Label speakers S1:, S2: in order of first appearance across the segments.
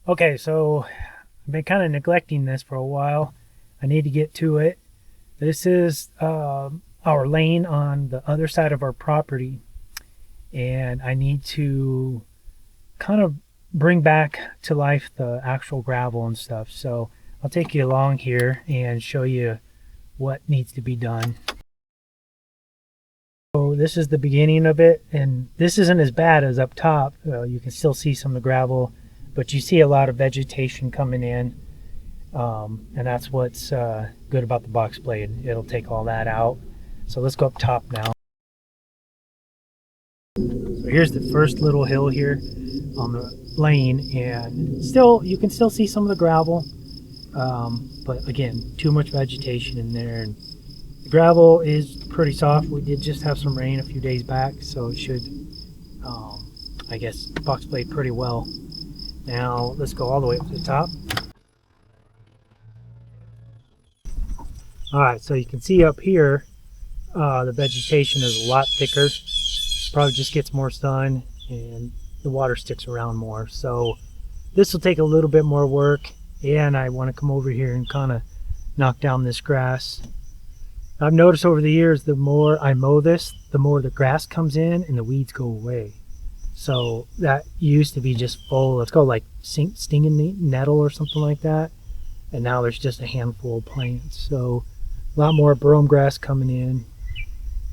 S1: Okay, so I've been kind of neglecting this for a while. I need to get to it. This is our lane on the other side of our property, and I need to kind of bring back to life the actual gravel and stuff. So I'll take you along here and show you what needs to be done. So this is the beginning of it, and this isn't as bad as up top. You can still see some of the gravel, but you see a lot of vegetation coming in. And that's what's good about the box blade. It'll take all that out. So let's go up top now. So here's the first little hill here on the lane, and still you can still see some of the gravel, but again, too much vegetation in there. And the gravel is pretty soft. We did just have some rain a few days back, so it should, I guess, box blade pretty well. Now let's go all the way up to the top. Alright, so you can see up here the vegetation is a lot thicker. Probably just gets more sun and the water sticks around more. So this will take a little bit more work, and I want to come over here and kind of knock down this grass. I've noticed over the years, the more I mow this, the more the grass comes in and the weeds go away. So that used to be just full, let's go like stinging nettle or something like that. And now there's just a handful of plants. So a lot more brome grass coming in.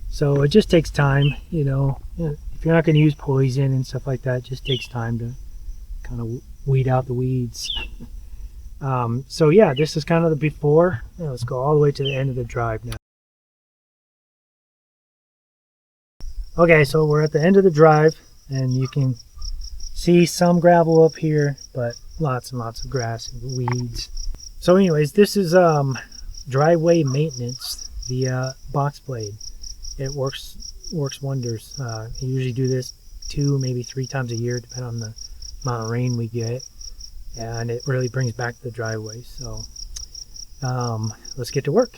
S1: So it just takes time, you know. If you're not going to use poison and stuff like that, it just takes time to kind of weed out the weeds. So yeah, this is kind of the before. Let's go all the way to the end of the drive now. Okay, so we're at the end of the drive, and you can see some gravel up here, but lots and lots of grass and weeds. So anyways, this is driveway maintenance via box blade. It works wonders. I usually do this 2, maybe 3 times a year, depending on the amount of rain we get, and it really brings back the driveway. So let's get to work.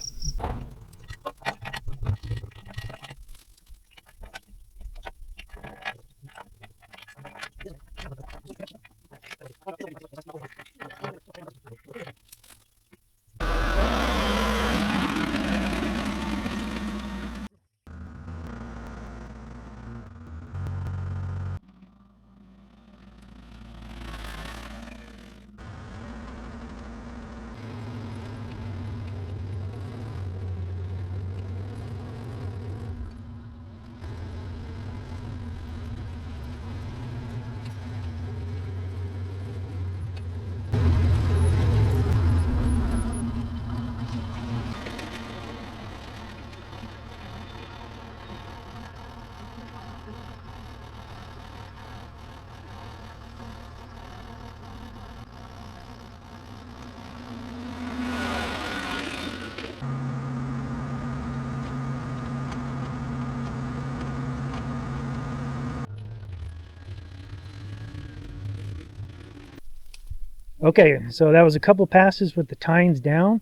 S1: Okay, so that was a couple passes with the tines down.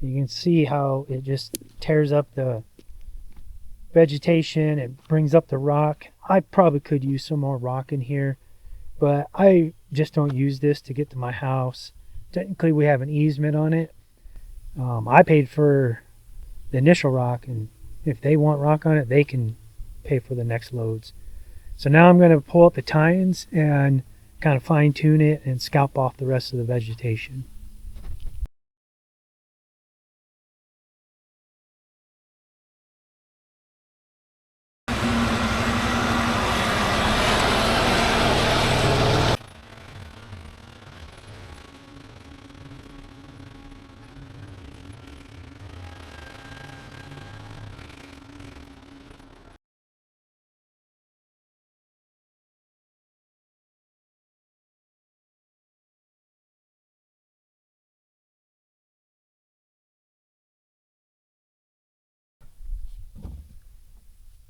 S1: You can see how it just tears up the vegetation. It brings up the rock. I probably could use some more rock in here, but I just don't use this to get to my house. Technically, we have an easement on it. I paid for the initial rock, and if they want rock on it, they can pay for the next loads. So now I'm going to pull up the tines and kind of fine tune it and scalp off the rest of the vegetation.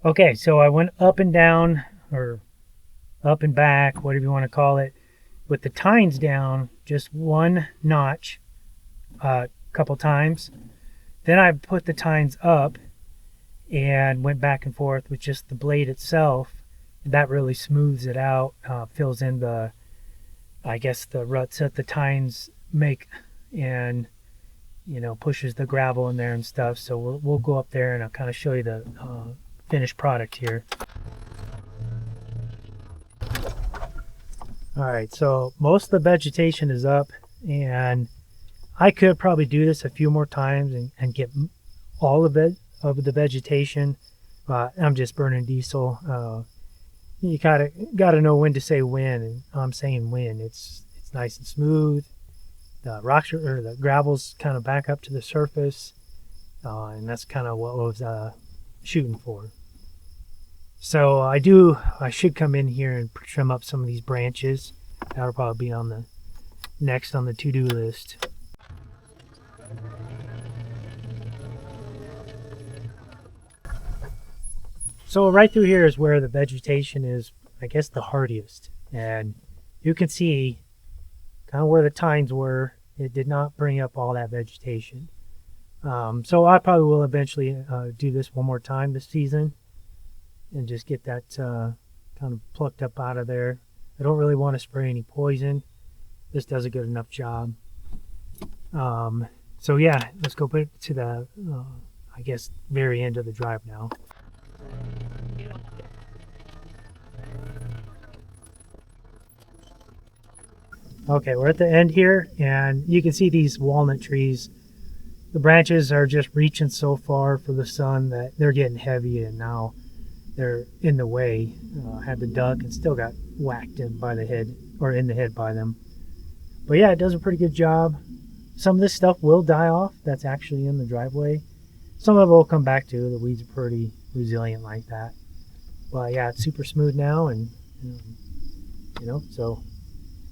S1: Okay, so I went up and down, or up and back, whatever you want to call it, with the tines down just one notch a couple times. Then I put the tines up and went back and forth with just the blade itself. That really smooths it out, fills in the I guess the ruts that the tines make, and pushes the gravel in there and stuff. So we'll go up there and I'll kind of show you the finished product here. All right, so most of the vegetation is up, and I could probably do this a few more times and get all of it, of the vegetation, but I'm just burning diesel. You gotta know when to say when, and I'm saying when. It's nice and smooth. The rocks or the gravel's kind of back up to the surface, and that's kind of what I was shooting for. So I should come in here and trim up some of these branches. That'll probably be on the next on the to-do list. So right through here is where the vegetation is, I guess, the hardiest. And you can see kind of where the tines were. It did not bring up all that vegetation. So I probably will eventually do this one more time this season and just get that kind of plucked up out of there. I don't really want to spray any poison. This does a good enough job. So yeah, let's go put it to the, I guess, very end of the drive now. Okay, we're at the end here, and you can see these walnut trees. The branches are just reaching so far for the sun that they're getting heavy, and now they're in the way. Had the duck and still got whacked in by the head, or in the head by them. But yeah, it does a pretty good job. Some of this stuff will die off that's actually in the driveway. Some of it will come back too. The weeds are pretty resilient like that. But yeah, it's super smooth now, and so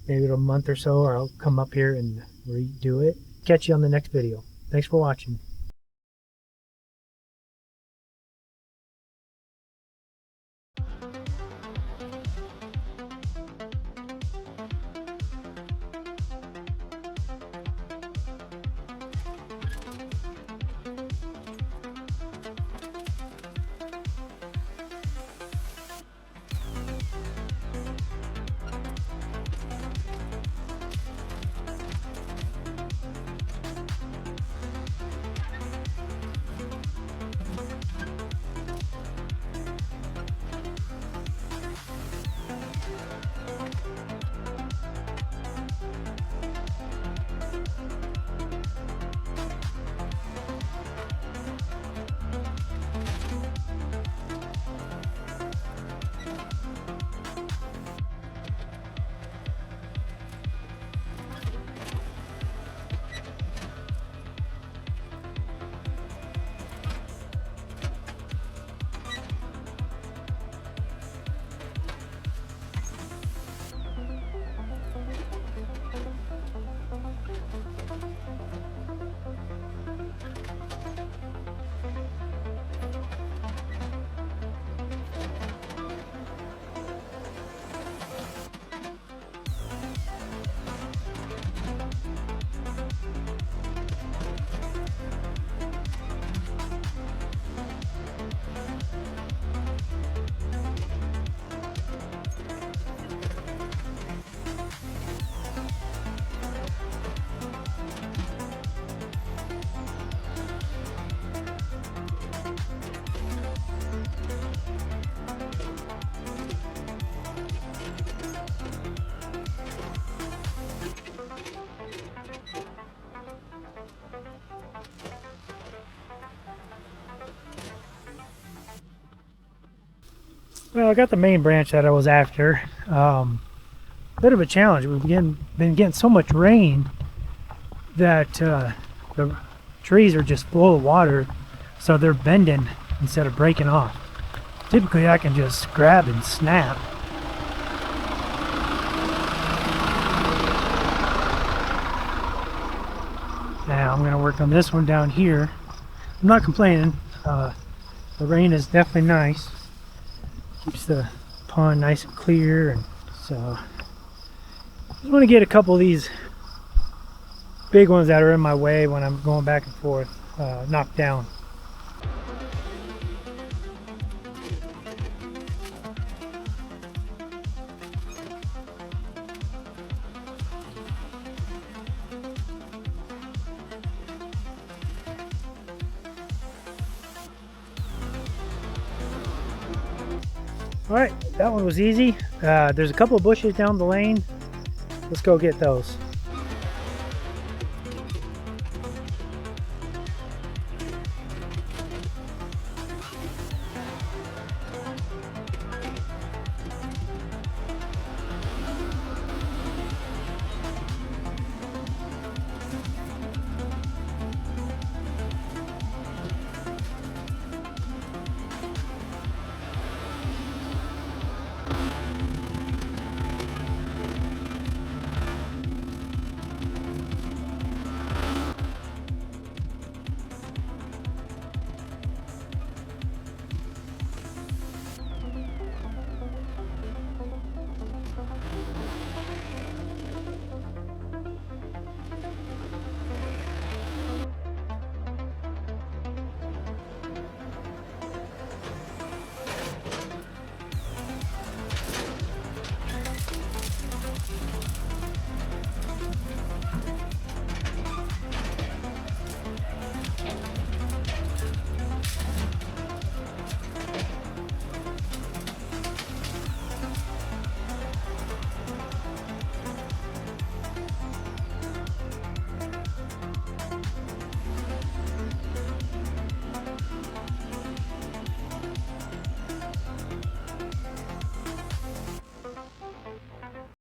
S1: maybe in a month or so, or I'll come up here and redo it. Catch you on the next video. Thanks for watching. Well, I got the main branch that I was after. Bit of a challenge. We've been getting so much rain that the trees are just full of water, so they're bending instead of breaking off. Typically I can just grab and snap. Now I'm going to work on this one down here. I'm not complaining. The rain is definitely nice. Keeps the pond nice and clear, and so just want to get a couple of these big ones that are in my way when I'm going back and forth knocked down. All right, that one was easy. There's a couple of bushes down the lane. Let's go get those.